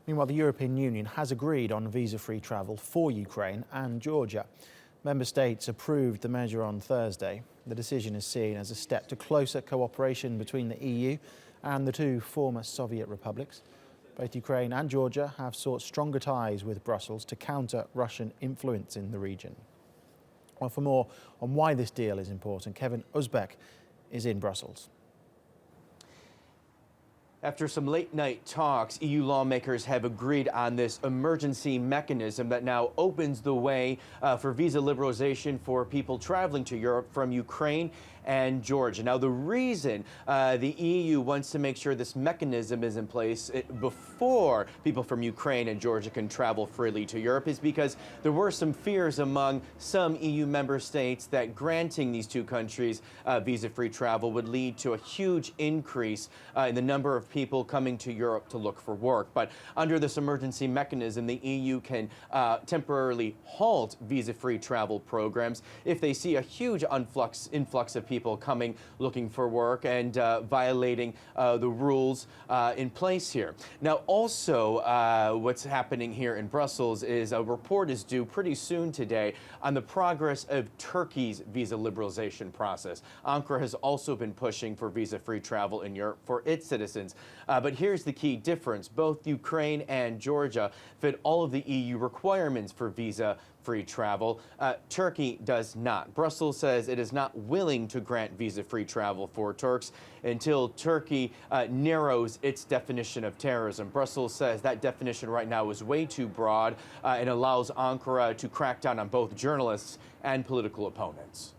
Meanwhile, the European Union has agreed on visa-free travel for Ukraine and Georgia. Member states approved the measure on Thursday. The decision is seen as a step to closer cooperation between the EU and the two former Soviet republics. Both Ukraine and Georgia have sought stronger ties with Brussels to counter Russian influence in the region. Well, for more on why this deal is important, Kevin Ozebek is in Brussels. After some late-night talks, EU lawmakers have agreed on this emergency mechanism that now opens the way for visa liberalization for people traveling to Europe from Ukraine and Georgia. Now, the reason the EU wants to make sure this mechanism is in place before people from Ukraine and Georgia can travel freely to Europe is because there were some fears among some EU member states that granting these two countries visa-free travel would lead to a huge increase in the number of people coming to Europe to look for work. But under this emergency mechanism, the EU can temporarily halt visa-free travel programs if they see a huge influx of people coming looking for work and violating the rules in place here. Now, also, what's happening here in Brussels is a report is due pretty soon today on the progress of Turkey's visa liberalization process. Ankara has also been pushing for visa-free travel in Europe for its citizens. But here's the key difference. Both Ukraine and Georgia fit all of the EU requirements for visa-free travel. Turkey does not. Brussels says it is not willing to grant visa-free travel for Turks until Turkey narrows its definition of terrorism. Brussels says that definition right now is way too broad and allows Ankara to crack down on both journalists and political opponents.